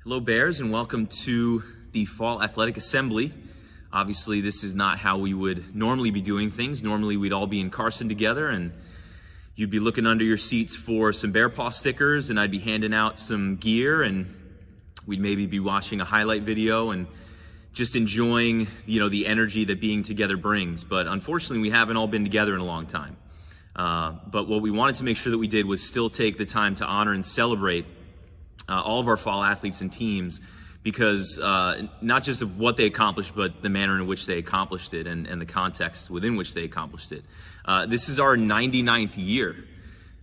Hello, Bears, and welcome to the Fall Athletic Assembly. Obviously, this is not how we would normally be doing things. Normally, we'd all be in Carson together, and you'd be looking under your seats for some Bear Paw stickers, and I'd be handing out some gear, and we'd maybe be watching a highlight video and just enjoying, the energy that being together brings. But unfortunately, we haven't all been together in a long time. But what we wanted to make sure that we did was still take the time to honor and celebrate all of our fall athletes and teams, because not just of what they accomplished, but the manner in which they accomplished it and the context within which they accomplished it. This is our 99th year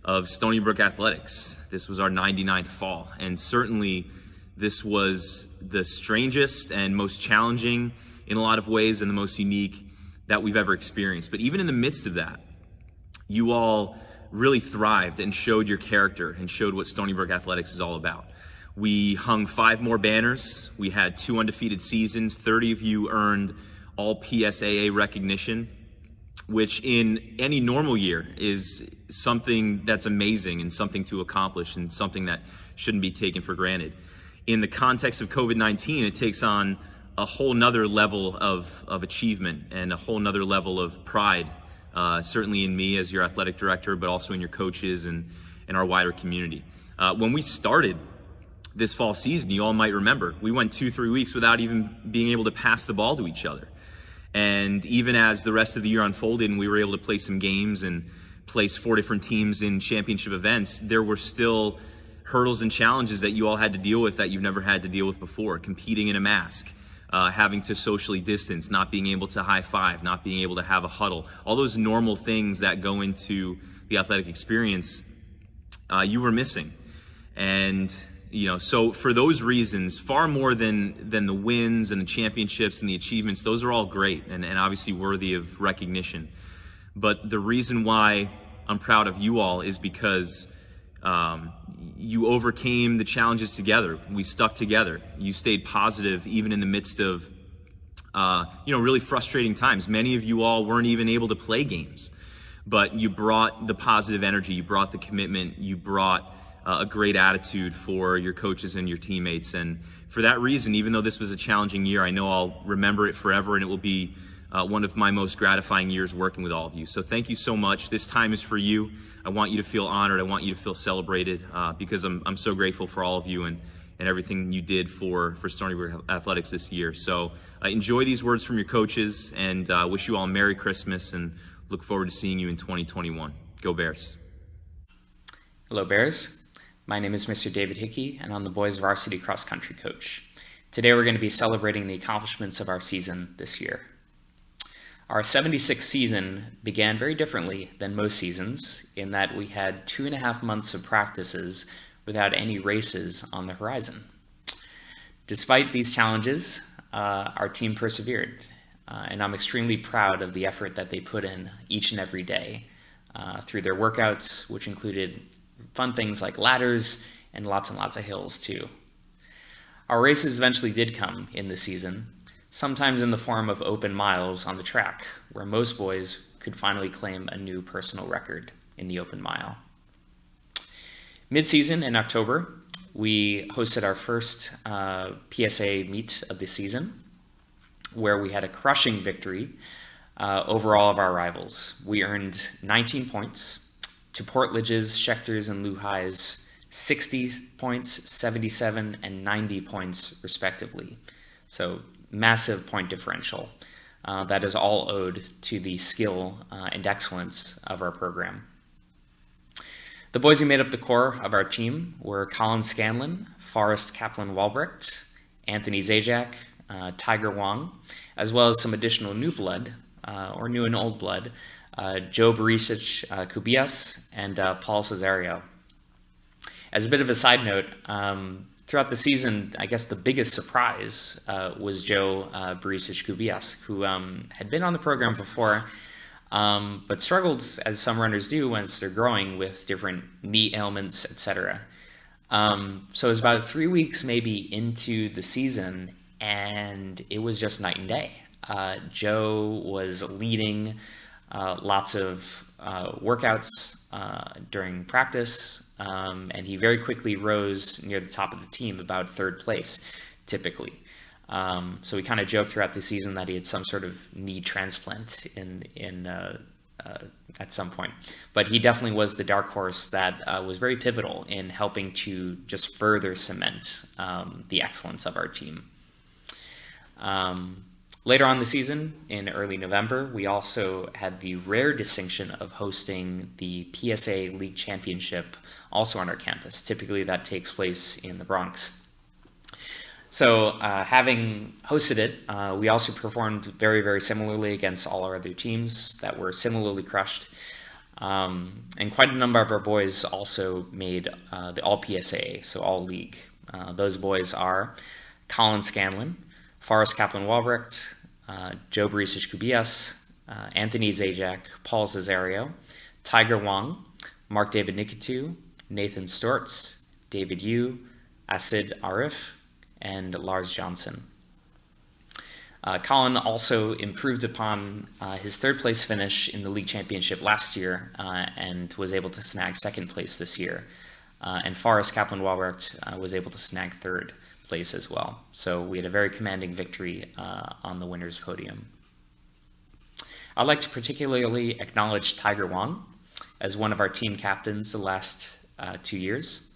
of Stony Brook athletics. This was our 99th fall, and certainly this was the strangest and most challenging in a lot of ways and the most unique that we've ever experienced. But even in the midst of that, you all really thrived and showed your character and showed what Stony Brook athletics is all about. We hung 5 more banners. We had 2 undefeated seasons. 30 of you earned all PSAA recognition, which in any normal year is something that's amazing and something to accomplish and something that shouldn't be taken for granted. In the context of COVID-19, it takes on a whole nother level of achievement and a whole nother level of pride, certainly in me as your athletic director, but also in your coaches and our wider community. When we started this fall season, you all might remember, we went 2-3 weeks without even being able to pass the ball to each other. And even as the rest of the year unfolded and we were able to play some games and place 4 different teams in championship events, there were still hurdles and challenges that you all had to deal with that you've never had to deal with before. Competing in a mask, having to socially distance, not being able to high five, not being able to have a huddle, all those normal things that go into the athletic experience, you were missing. And so for those reasons, far more than the wins and the championships and the achievements, those are all great and obviously worthy of recognition. But the reason why I'm proud of you all is because you overcame the challenges together. We stuck together. You stayed positive even in the midst of really frustrating times. Many of you all weren't even able to play games, but you brought the positive energy, you brought the commitment, you brought a great attitude for your coaches and your teammates. And for that reason, even though this was a challenging year, I know I'll remember it forever, and it will be one of my most gratifying years working with all of you. So thank you so much. This time is for you. I want you to feel honored. I want you to feel celebrated because I'm so grateful for all of you and everything you did for Stony Brook athletics this year. So enjoy these words from your coaches, and wish you all a Merry Christmas and look forward to seeing you in 2021. Go Bears. Hello Bears. My name is Mr. David Hickey, and I'm the boys varsity cross country coach. Today we're going to be celebrating the accomplishments of our season this year. Our 76th season began very differently than most seasons in that we had 2.5 months of practices without any races on the horizon. Despite these challenges, our team persevered, and I'm extremely proud of the effort that they put in each and every day through their workouts, which included fun things like ladders and lots of hills too. Our races eventually did come in the season, sometimes in the form of open miles on the track, where most boys could finally claim a new personal record in the open mile. Mid-season in October, we hosted our first PSA meet of the season, where we had a crushing victory over all of our rivals. We earned 19 points to Portlage's, Schechter's, and Luhai's 60 points, 77, and 90 points respectively. So massive point differential that is all owed to the skill and excellence of our program. The boys who made up the core of our team were Colin Scanlon, Forrest Kaplan-Walbrecht, Anthony Zajac, Tiger Wong, as well as some additional new blood, or new and old blood, Joe Barisic Kubias, and Paul Cesario. As a bit of a side note, throughout the season, I guess the biggest surprise was Joe Barisic Kubias, who had been on the program before, but struggled, as some runners do once they're growing, with different knee ailments, etc. So it was about 3 weeks maybe into the season, and it was just night and day. Joe was leading lots of workouts during practice, and he very quickly rose near the top of the team, about third place, typically. So we kind of joked throughout the season that he had some sort of knee transplant at some point. But he definitely was the dark horse that was very pivotal in helping to just further cement the excellence of our team. Later on the season, in early November, we also had the rare distinction of hosting the PSA League Championship also on our campus. Typically that takes place in the Bronx. So having hosted it, we also performed very, very similarly against all our other teams that were similarly crushed. And quite a number of our boys also made the All-PSA, so All-League. Those boys are Colin Scanlon, Forrest Kaplan-Walbrecht, Joe Barisic-Kubias, Anthony Zajac, Paul Cesario, Tiger Wang, Mark David Nikitu, Nathan Stortz, David Yu, Asid Arif, and Lars Johnson. Colin also improved upon his third place finish in the league championship last year and was able to snag second place this year. And Forrest Kaplan-Walbrecht was able to snag third place as well. So we had a very commanding victory on the winner's podium. I'd like to particularly acknowledge Tiger Wang as one of our team captains the last 2 years.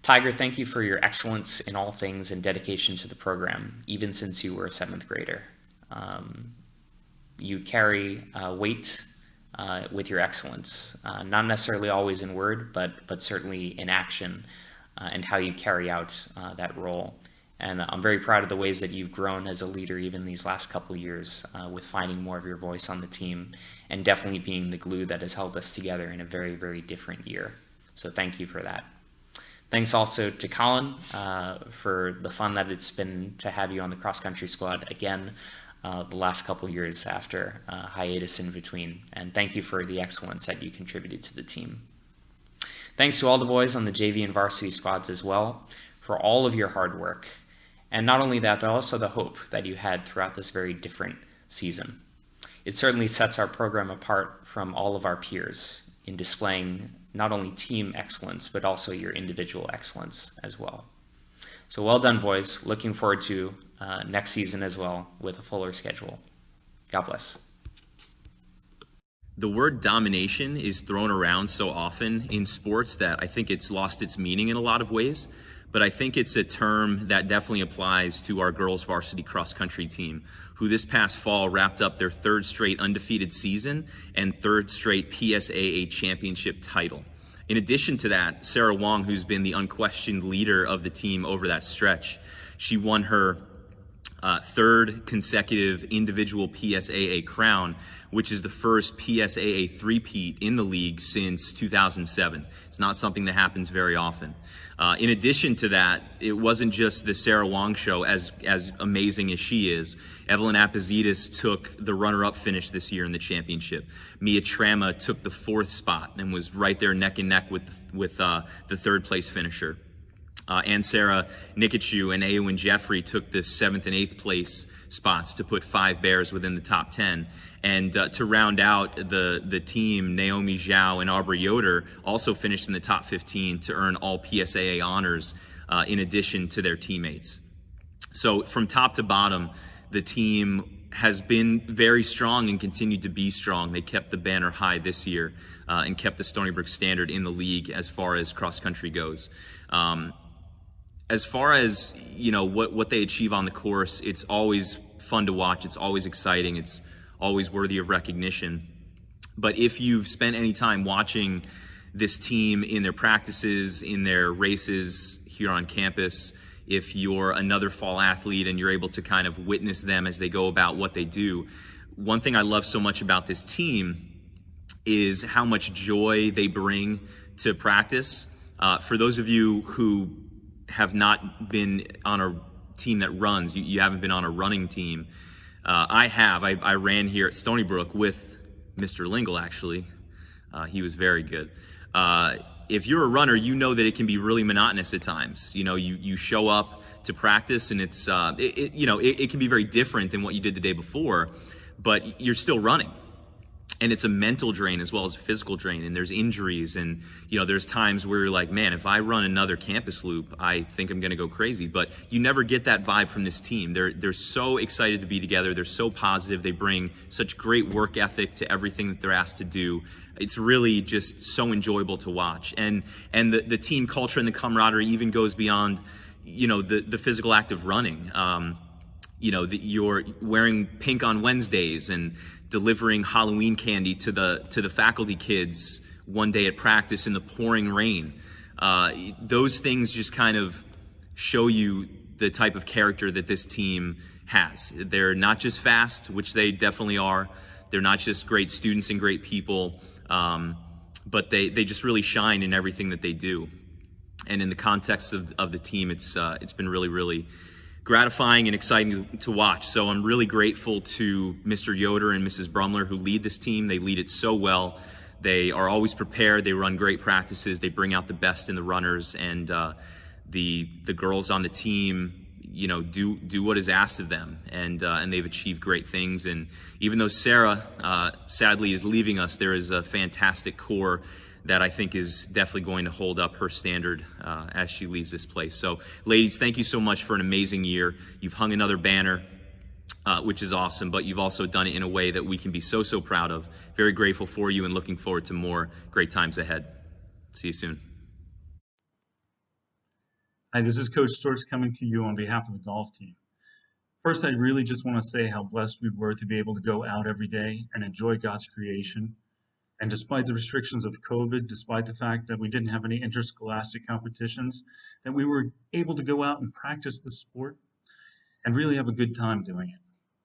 Tiger, thank you for your excellence in all things and dedication to the program, even since you were a 7th grader. You carry weight with your excellence, not necessarily always in word, but certainly in action and how you carry out that role. And I'm very proud of the ways that you've grown as a leader even these last couple of years with finding more of your voice on the team and definitely being the glue that has held us together in a very, very different year. So thank you for that. Thanks also to Colin for the fun that it's been to have you on the cross-country squad again the last couple years after hiatus in between. And thank you for the excellence that you contributed to the team. Thanks to all the boys on the JV and varsity squads as well for all of your hard work. And not only that, but also the hope that you had throughout this very different season. It certainly sets our program apart from all of our peers in displaying not only team excellence, but also your individual excellence as well. So well done, boys. Looking forward to next season as well with a fuller schedule. God bless. The word domination is thrown around so often in sports that I think it's lost its meaning in a lot of ways. But I think it's a term that definitely applies to our girls varsity cross country team, who this past fall wrapped up their 3rd straight undefeated season and 3rd straight PSAA championship title. In addition to that, Sarah Wong, who's been the unquestioned leader of the team over that stretch, she won her 3rd consecutive individual PSAA crown, which is the first PSAA three-peat in the league since 2007. It's not something that happens very often. In addition to that, it wasn't just the Sarah Wong show, as amazing as she is. Evelyn Apizidis took the runner-up finish this year in the championship. Mia Trama took the 4th spot and was right there neck and neck with the 3rd place finisher. And Sarah Nikichu and Eowyn Jeffrey took the 7th and 8th place spots to put 5 bears within the top 10. And to round out the team, Naomi Zhao and Aubrey Yoder also finished in the top 15 to earn all PSAA honors in addition to their teammates. So from top to bottom, the team has been very strong and continued to be strong. They kept the banner high this year and kept the Stony Brook standard in the league as far as cross country goes. As far as, you know, what they achieve on the course, it's always fun to watch. It's always exciting. It's always worthy of recognition. But if you've spent any time watching this team in their practices, in their races here on campus, if you're another fall athlete and you're able to kind of witness them as they go about what they do, one thing I love so much about this team is how much joy they bring to practice. For those of you who have not been on a team that runs, you haven't been on a running team. I have. I ran here at Stony Brook with Mr. Lingle, actually. He was very good. If you're a runner, you know that it can be really monotonous at times. You know, you show up to practice and it's, it can be very different than what you did the day before, but you're still running. and it's a mental drain as well as a physical drain, and there's injuries, and there's times where you're like, man, if I run another campus loop, I think I'm going to go crazy. But you never get that vibe from this team. They're so excited to be together. They're so positive. They bring such great work ethic to everything that they're asked to do. It's really just so enjoyable to watch, and the team culture and the camaraderie even goes beyond the physical act of running. You're wearing pink on Wednesdays and delivering Halloween candy to the faculty kids one day at practice in the pouring rain. Those things just kind of show you the type of character that this team has. They're not just fast, which they definitely are. They're not just great students and great people, but they just really shine in everything that they do. And in the context of the team, it's been really, really gratifying and exciting to watch. So I'm really grateful to Mr. Yoder and Mrs. Brumler, who lead this team. They lead it so well. They are always prepared. They run great practices. They bring out the best in the runners, and the girls on the team, do what is asked of them, and they've achieved great things. And even though Sarah sadly is leaving us, there is a fantastic core that I think is definitely going to hold up her standard as she leaves this place. So, ladies, thank you so much for an amazing year. You've hung another banner, which is awesome, but you've also done it in a way that we can be so, so proud of. Very grateful for you and looking forward to more great times ahead. See you soon. Hi, this is Coach Storks coming to you on behalf of the golf team. First, I really just want to say how blessed we were to be able to go out every day and enjoy God's creation. And despite the restrictions of COVID, despite the fact that we didn't have any interscholastic competitions, that we were able to go out and practice the sport and really have a good time doing it.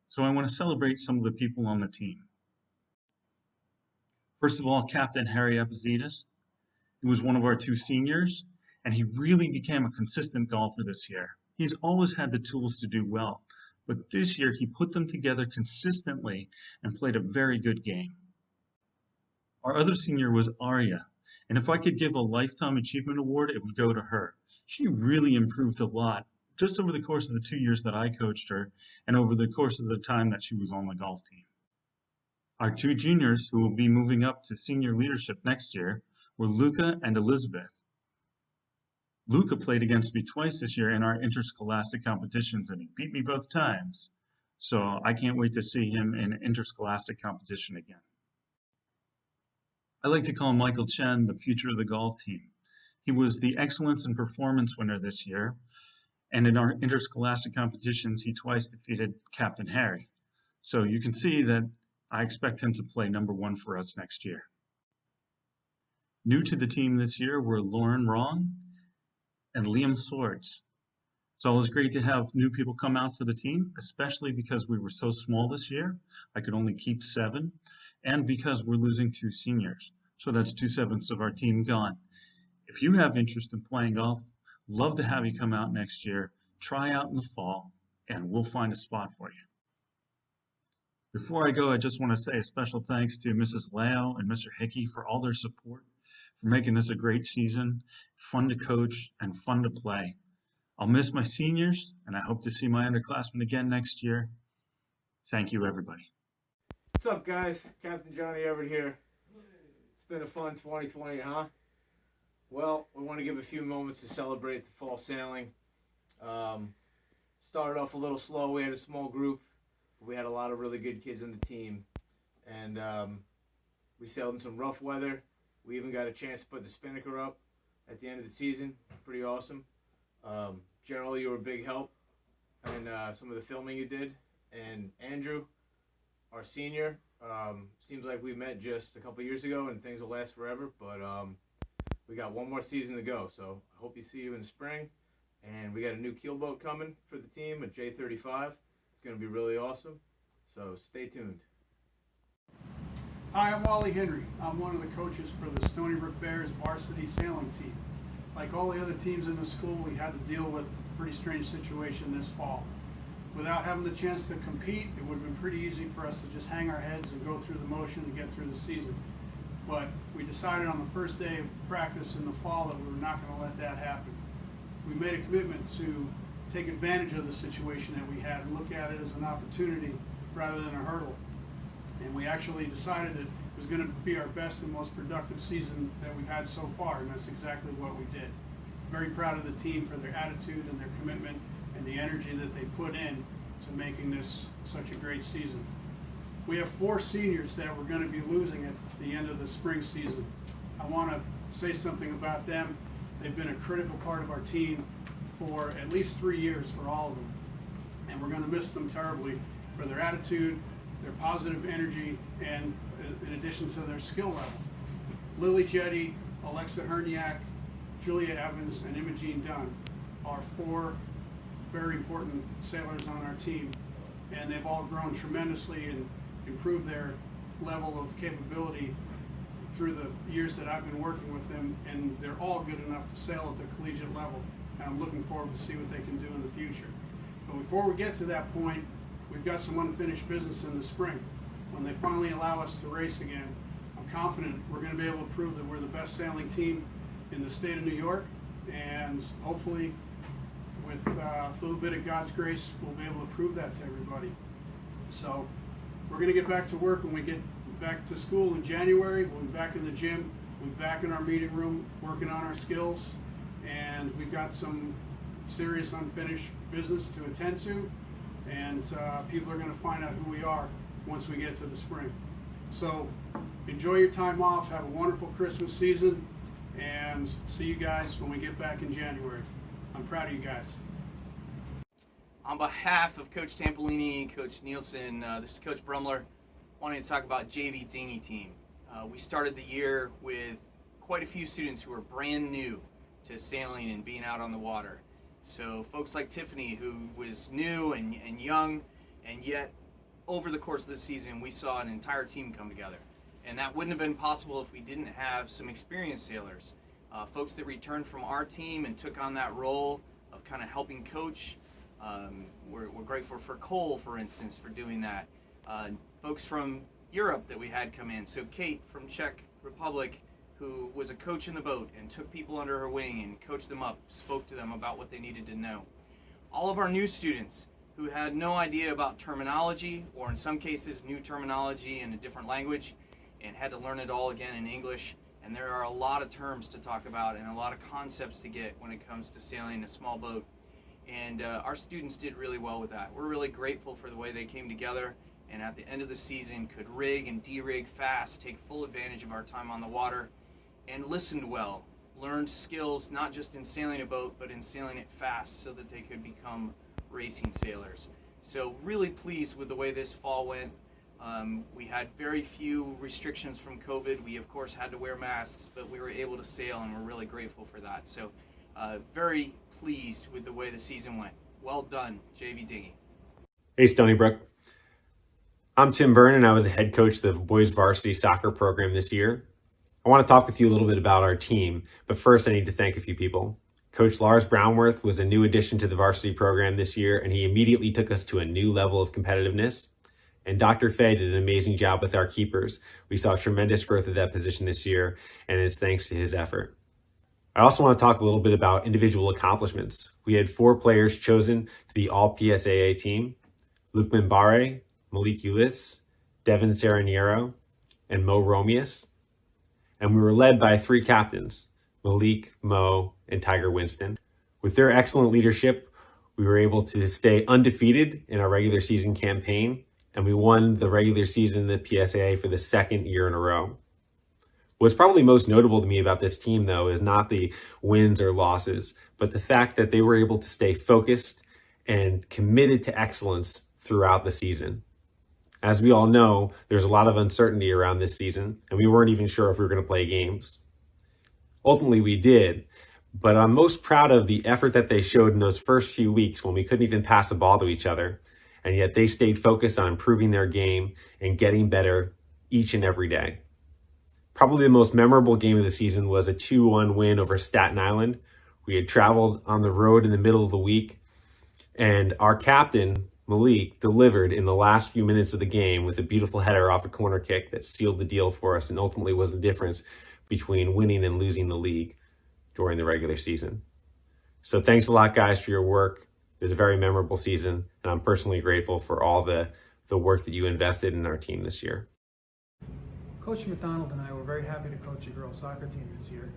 So I want to celebrate some of the people on the team. First of all, Captain Harry Epizidis. He was one of our 2 seniors, and he really became a consistent golfer this year. He's always had the tools to do well, but this year he put them together consistently and played a very good game. Our other senior was Aria, and if I could give a Lifetime Achievement Award, it would go to her. She really improved a lot just over the course of the 2 years that I coached her and over the course of the time that she was on the golf team. Our 2 juniors who will be moving up to senior leadership next year were Luca and Elizabeth. Luca played against me twice this year in our interscholastic competitions, and he beat me both times. So I can't wait to see him in interscholastic competition again. I like to call Michael Chen the future of the golf team. He was the Excellence in Performance winner this year, and in our interscholastic competitions, he twice defeated Captain Harry. So you can see that I expect him to play number 1 for us next year. New to the team this year were Lauren Wrong and Liam Swords. It's always great to have new people come out for the team, especially because we were so small this year. I could only keep 7. And because we're losing 2 seniors. So that's 2/7 of our team gone. If you have interest in playing golf, love to have you come out next year, try out in the fall, and we'll find a spot for you. Before I go, I just want to say a special thanks to Mrs. Lao and Mr. Hickey for all their support, for making this a great season, fun to coach, and fun to play. I'll miss my seniors, and I hope to see my underclassmen again next year. Thank you, everybody. What's up, guys? Captain Johnny Everett here. It's been a fun 2020, huh? Well, we want to give a few moments to celebrate the fall sailing. Started off a little slow. We had a small group. We had a lot of really good kids on the team. And we sailed in some rough weather. We even got a chance to put the spinnaker up at the end of the season. Pretty awesome. General, you were a big help in some of the filming you did. And Andrew, our senior, seems like we met just a couple years ago and things will last forever, but we got 1 more season to go, so I hope you see you in the spring. And we got a new keelboat coming for the team, a J35. It's going to be really awesome, so stay tuned. Hi, I'm Wally Henry. I'm one of the coaches for the Stony Brook Bears varsity sailing team. Like all the other teams in the school, we had to deal with a pretty strange situation this fall. Without having the chance to compete, it would have been pretty easy for us to just hang our heads and go through the motion to get through the season. But we decided on the first day of practice in the fall that we were not going to let that happen. We made a commitment to take advantage of the situation that we had and look at it as an opportunity rather than a hurdle. And we actually decided it was going to be our best and most productive season that we've had so far, and that's exactly what we did. Very proud of the team for their attitude and their commitment and the energy that they put in to making this such a great season. We have 4 seniors that we're going to be losing at the end of the spring season. I want to say something about them. They've been a critical part of our team for at least 3 years for all of them. And we're going to miss them terribly for their attitude, their positive energy, and in addition to their skill level. Lily Jetty, Alexa Herniak, Julia Evans, and Imogene Dunn are 4 very important sailors on our team, and they've all grown tremendously and improved their level of capability through the years that I've been working with them, and they're all good enough to sail at the collegiate level, and I'm looking forward to see what they can do in the future. But before we get to that point, we've got some unfinished business in the spring. When they finally allow us to race again, I'm confident we're going to be able to prove that we're the best sailing team in the state of New York, and hopefully with a little bit of God's grace, we'll be able to prove that to everybody. So we're going to get back to work when we get back to school in January. We'll be back in the gym, we'll be back in our meeting room working on our skills, and we've got some serious unfinished business to attend to, and people are going to find out who we are once we get to the spring. So enjoy your time off, have a wonderful Christmas season, and see you guys when we get back in January. I'm proud of you guys. On behalf of Coach Tampolini, Coach Nielsen, this is Coach Brumler, wanting to talk about JV Dinghy Team. We started the year with quite a few students who were brand new to sailing and being out on the water. So folks like Tiffany, who was new and young, and yet over the course of the season we saw an entire team come together. And that wouldn't have been possible if we didn't have some experienced sailors. Folks that returned from our team and took on that role of kind of helping coach. We're grateful for Cole, for instance, for doing that. Folks from Europe that we had come in. So Kate from Czech Republic, who was a coach in the boat and took people under her wing and coached them up, spoke to them about what they needed to know. All of our new students who had no idea about terminology, or in some cases new terminology in a different language, and had to learn it all again in English. And there are a lot of terms to talk about and a lot of concepts to get when it comes to sailing a small boat. And our students did really well with that. We're really grateful for the way they came together, and at the end of the season could rig and de-rig fast, take full advantage of our time on the water, and listened well, learned skills not just in sailing a boat, but in sailing it fast so that they could become racing sailors. So really pleased with the way this fall went. We had very few restrictions from COVID. We of course had to wear masks, but we were able to sail, and we're really grateful for that. So very pleased with the way the season went. Well done, JV Dinghy. Hey, Stony Brook. I'm Tim Byrne, and I was the head coach of the boys varsity soccer program this year. I want to talk with you a little bit about our team, but first I need to thank a few people. Coach Lars Brownworth was a new addition to the varsity program this year, and he immediately took us to a new level of competitiveness. And Dr. Fay did an amazing job with our keepers. We saw tremendous growth at that position this year, and it's thanks to his effort. I also want to talk a little bit about individual accomplishments. We had 4 players chosen to the All-PSAA team: Luke Mimbare, Malik Ulis, Devin Serraniero, and Mo Romius. And we were led by 3 captains: Malik, Mo, and Tiger Winston. With their excellent leadership, we were able to stay undefeated in our regular season campaign, and we won the regular season of the PSAA for the 2nd year in a row. What's probably most notable to me about this team, though, is not the wins or losses, but the fact that they were able to stay focused and committed to excellence throughout the season. As we all know, there's a lot of uncertainty around this season, and we weren't even sure if we were going to play games. Ultimately, we did, but I'm most proud of the effort that they showed in those first few weeks when we couldn't even pass the ball to each other, and yet they stayed focused on improving their game and getting better each and every day. Probably the most memorable game of the season was a 2-1 win over Staten Island. We had traveled on the road in the middle of the week, and our captain, Malik, delivered in the last few minutes of the game with a beautiful header off a corner kick that sealed the deal for us and ultimately was the difference between winning and losing the league during the regular season. So thanks a lot, guys, for your work. It was a very memorable season, and I'm personally grateful for all the work that you invested in our team this year. Coach McDonald and I were very happy to coach a girls soccer team this year.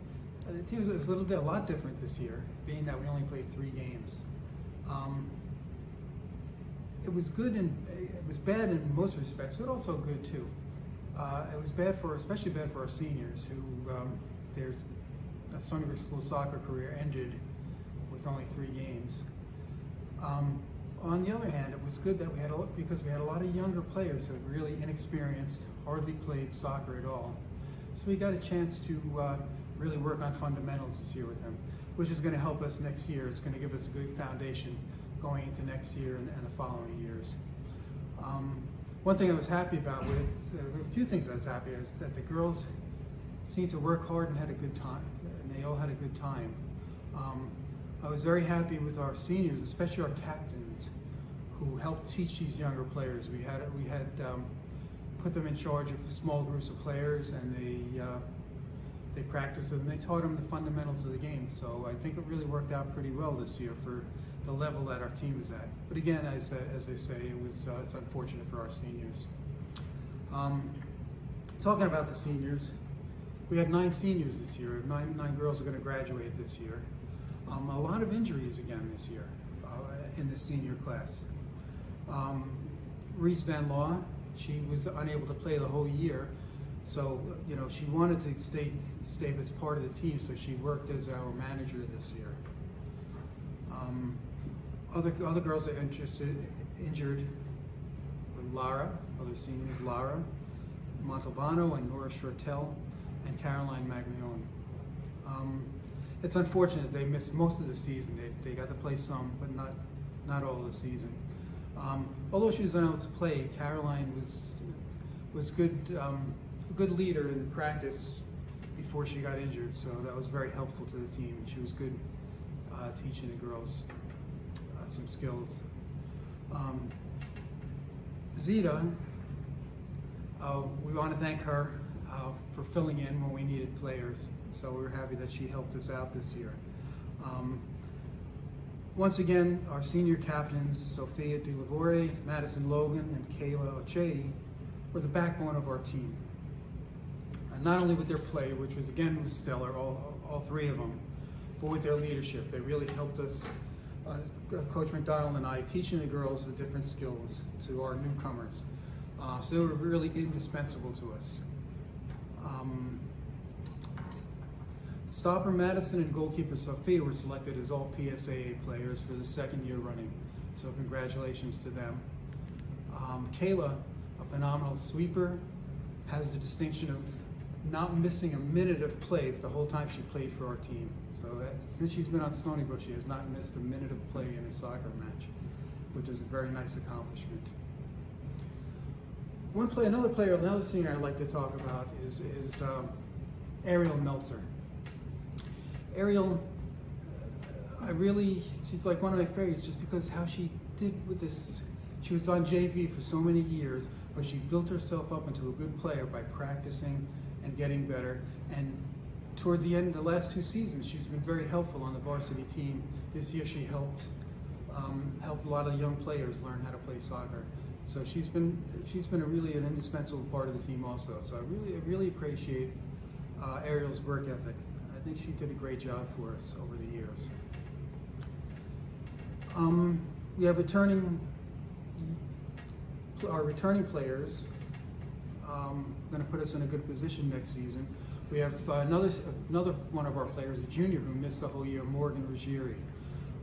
The team was a lot different this year, being that we only played 3 games. It was good and it was bad in most respects, but also good too. It was especially bad for our seniors, who their Stony Brook School soccer career ended with only 3 games. On the other hand, it was good that because we had a lot of younger players who were really inexperienced, hardly played soccer at all. So we got a chance to really work on fundamentals this year with them, which is going to help us next year. It's going to give us a good foundation going into next year and the following years. One thing I was happy about a few things I was happy is that the girls seemed to work hard and had a good time, and they all had a good time. I was very happy with our seniors, especially our captains, who helped teach these younger players. We had put them in charge of small groups of players, and they practiced and they taught them the fundamentals of the game. So I think it really worked out pretty well this year for the level that our team is at. But again, as they say, it's unfortunate for our seniors. Talking about the seniors, we had 9 seniors this year. Nine girls are going to graduate this year. A lot of injuries again this year in the senior class. Reese Van Law, she was unable to play the whole year, so she wanted to stay as part of the team, so she worked as our manager this year. Other girls that are injured were Lara, other seniors, Lara Montalbano and Nora Shortell and Caroline Maglione. It's unfortunate they missed most of the season. They got to play some, but not all of the season. Although she was unable to play, Caroline was good, a good leader in practice before she got injured, so that was very helpful to the team. She was good teaching the girls some skills. Zita, we want to thank her for filling in when we needed players, so we were happy that she helped us out this year. Once again, our senior captains, Sophia De Lavore, Madison Logan, and Kayla Ochei, were the backbone of our team. And not only with their play, which was stellar, all 3 of them, but with their leadership. They really helped us, Coach McDonald and I, teaching the girls the different skills to our newcomers. So they were really indispensable to us. Stopper Madison and goalkeeper Sophia were selected as all PSAA players for the 2nd year running, so congratulations to them. Kayla, a phenomenal sweeper, has the distinction of not missing a minute of play the whole time she played for our team. So since she's been on Stony Brook, she has not missed a minute of play in a soccer match, which is a very nice accomplishment. Another senior I'd like to talk about is Ariel Meltzer. Ariel, she's like one of my favorites just because how she did with this. She was on JV for so many years, but she built herself up into a good player by practicing and getting better. And toward the end of the last 2 seasons, she's been very helpful on the varsity team. This year she helped a lot of young players learn how to play soccer. So she's been really an indispensable part of the team also. So I really appreciate Ariel's work ethic. I think she did a great job for us over the years. We have our returning players going to put us in a good position next season. We have another one of our players, a junior, who missed the whole year, Morgan Ruggieri.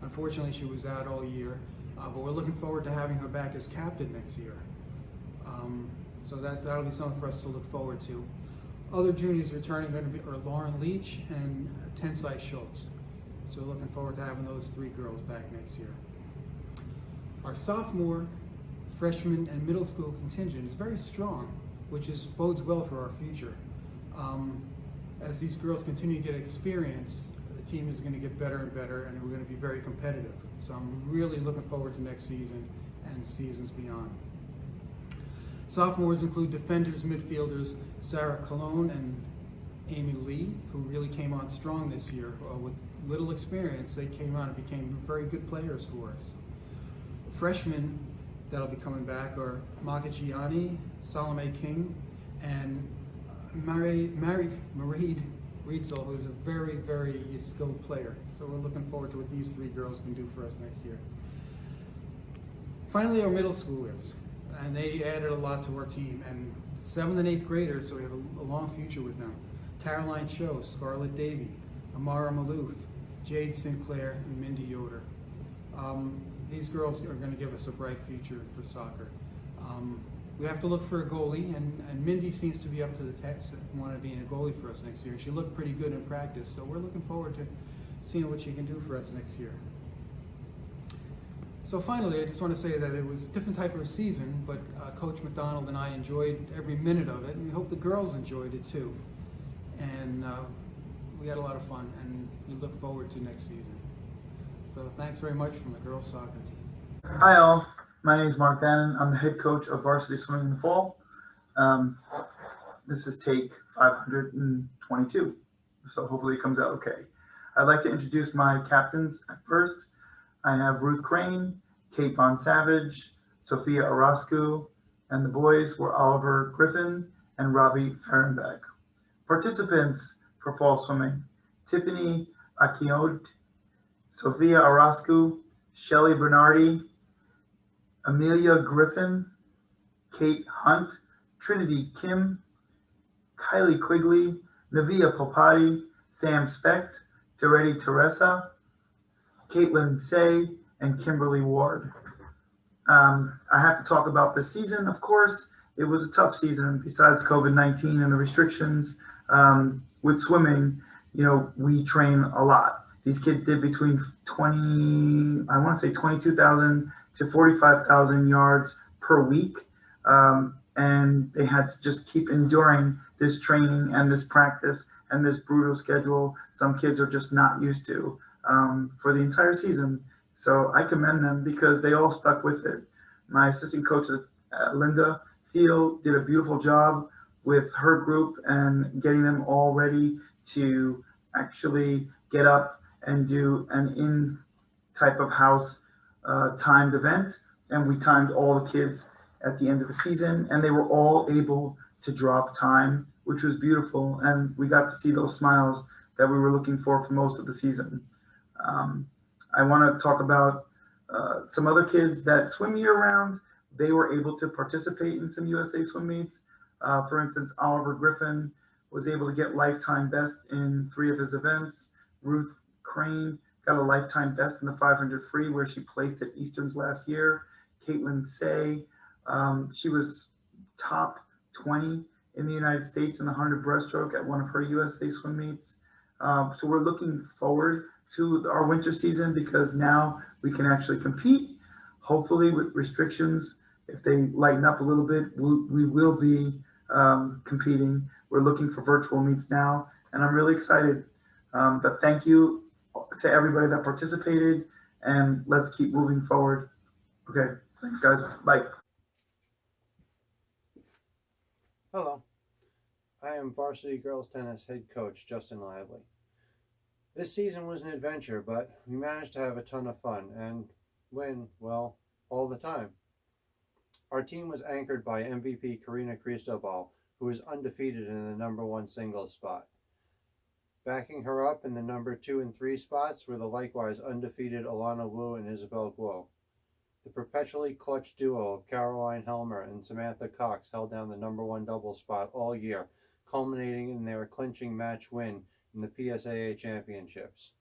Unfortunately, she was out all year, but we're looking forward to having her back as captain next year. So that'll be something for us to look forward to. Other juniors returning are Lauren Leach and Tensai Schultz. So we're looking forward to having those 3 girls back next year. Our sophomore, freshman, and middle school contingent is very strong, which bodes well for our future. As these girls continue to get experience, the team is going to get better and better, and we're going to be very competitive. So I'm really looking forward to next season and seasons beyond. Sophomores include defenders, midfielders Sarah Colon and Amy Lee, who really came on strong this year. With little experience, they came on and became very good players for us. Freshmen that'll be coming back are Maka Gianni, Salome King, and Marie Riedsel, who is a very, very skilled player. So we're looking forward to what these three girls can do for us next year. Finally, our middle schoolers, and they added a lot to our team, and 7th and 8th graders, so we have a long future with them. Caroline Cho, Scarlett Davey, Amara Malouf, Jade Sinclair, and Mindy Yoder. These girls are going to give us a bright future for soccer. We have to look for a goalie, and Mindy seems to be up to the task of wanting to be a goalie for us next year. She looked pretty good in practice, so we're looking forward to seeing what she can do for us next year. So finally, I just want to say that it was a different type of season, but Coach McDonald and I enjoyed every minute of it, and we hope the girls enjoyed it too. And we had a lot of fun, and we look forward to next season. So thanks very much from the girls soccer team. Hi all, my name is Mark Dannon. I'm the head coach of Varsity Swimming in the fall. This is take 522, so hopefully it comes out okay. I'd like to introduce my captains at first. I have Ruth Crane, Kate Von Savage, Sophia Orozco, and the boys were Oliver Griffin and Robbie Fehrenbeck. Participants for fall swimming: Tiffany Akiode, Sophia Orozco, Shelley Bernardi, Amelia Griffin, Kate Hunt, Trinity Kim, Kylie Quigley, Navia Popati, Sam Specht, Doretti Teresa, Caitlin Say, and Kimberly Ward. I have to talk about this season, of course. It was a tough season besides COVID-19 and the restrictions. With swimming, we train a lot. These kids did between 22,000 to 45,000 yards per week. And they had to just keep enduring this training and this practice and this brutal schedule some kids are just not used to for the entire season. So I commend them because they all stuck with it. My assistant coach, Linda Thiel, did a beautiful job with her group and getting them all ready to actually get up and do an in type of house timed event. And we timed all the kids at the end of the season, and they were all able to drop time, which was beautiful. And we got to see those smiles that we were looking for most of the season. I want to talk about some other kids that swim year round. They were able to participate in some USA swim meets. For instance, Oliver Griffin was able to get lifetime best in 3 of his events. Ruth Crane got a lifetime best in the 500 free where she placed at Easterns last year. Caitlin Say, she was top 20 in the United States in the 100 breaststroke at one of her USA swim meets. So we're looking forward to our winter season because now we can actually compete. Hopefully with restrictions, if they lighten up a little bit, we will be competing. We're looking for virtual meets now, and I'm really excited. But thank you to everybody that participated, and let's keep moving forward. Okay, thanks guys, bye. Hello, I am Varsity Girls Tennis head coach Justin Lively. This season was an adventure, but we managed to have a ton of fun and win, well, all the time. Our team was anchored by MVP Karina Cristobal, who was undefeated in the #1 singles spot. Backing her up in the #2 and 3 spots were the likewise undefeated Alana Wu and Isabel Guo. The perpetually clutch duo of Caroline Helmer and Samantha Cox held down the #1 double spot all year, culminating in their clinching match win in the PSAA championships.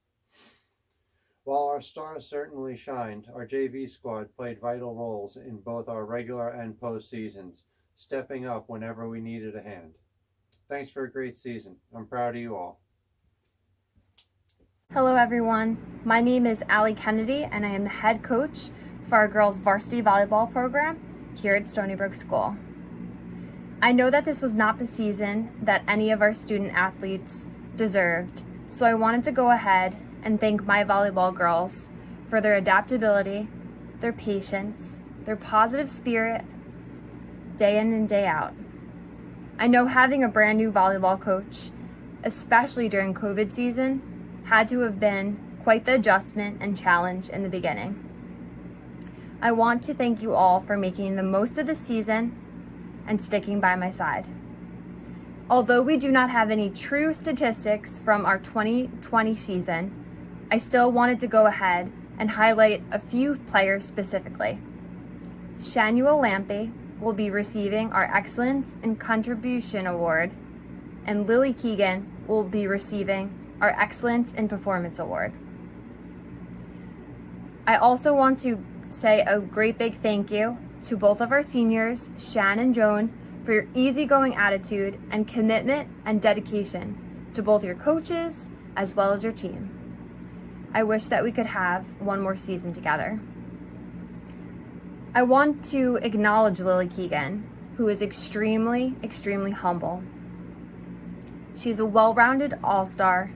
While our stars certainly shined, our JV squad played vital roles in both our regular and postseasons, stepping up whenever we needed a hand. Thanks for a great season. I'm proud of you all. Hello everyone, my name is Allie Kennedy and I am the head coach for our girls varsity volleyball program here at Stony Brook School. I know that this was not the season that any of our student athletes deserved, so I wanted to go ahead and thank my volleyball girls for their adaptability, their patience, their positive spirit, day in and day out. I know having a brand new volleyball coach, especially during COVID season, had to have been quite the adjustment and challenge in the beginning. I want to thank you all for making the most of the season and sticking by my side. Although we do not have any true statistics from our 2020 season, I still wanted to go ahead and highlight a few players specifically. Shanuel Lampe will be receiving our Excellence in Contribution Award, and Lily Keegan will be receiving our Excellence in Performance Award. I also want to say a great big thank you to both of our seniors, Shan and Joan, for your easygoing attitude and commitment and dedication to both your coaches as well as your team. I wish that we could have one more season together. I want to acknowledge Lily Keegan, who is extremely humble. She's a well-rounded all-star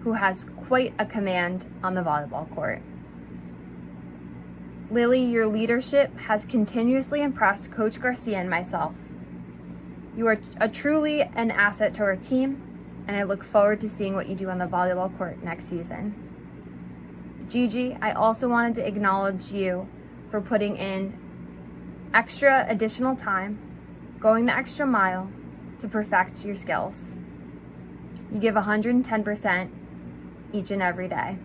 who has quite a command on the volleyball court. Lily, your leadership has continuously impressed Coach Garcia and myself. You are truly an asset to our team, and I look forward to seeing what you do on the volleyball court next season. Gigi, I also wanted to acknowledge you for putting in extra additional time, going the extra mile to perfect your skills. You give 110% each and every day.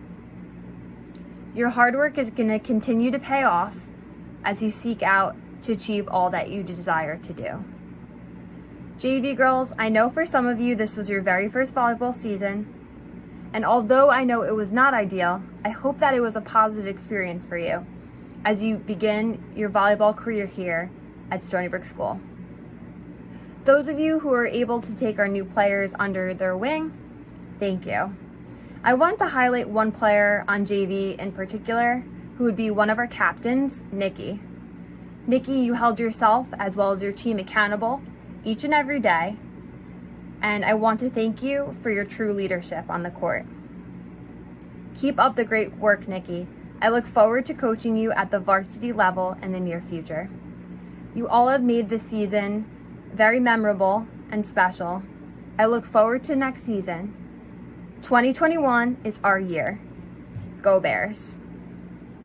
Your hard work is going to continue to pay off as you seek out to achieve all that you desire to do. JV girls, I know for some of you this was your very first volleyball season, and although I know it was not ideal, I hope that it was a positive experience for you as you begin your volleyball career here at Stony Brook School. Those of you who are able to take our new players under their wing, thank you. I want to highlight one player on JV in particular who would be one of our captains, Nikki. Nikki, you held yourself as well as your team accountable each and every day, and I want to thank you for your true leadership on the court. Keep up the great work, Nikki. I look forward to coaching you at the varsity level in the near future. You all have made this season very memorable and special. I look forward to next season. 2021 is our year. Go Bears.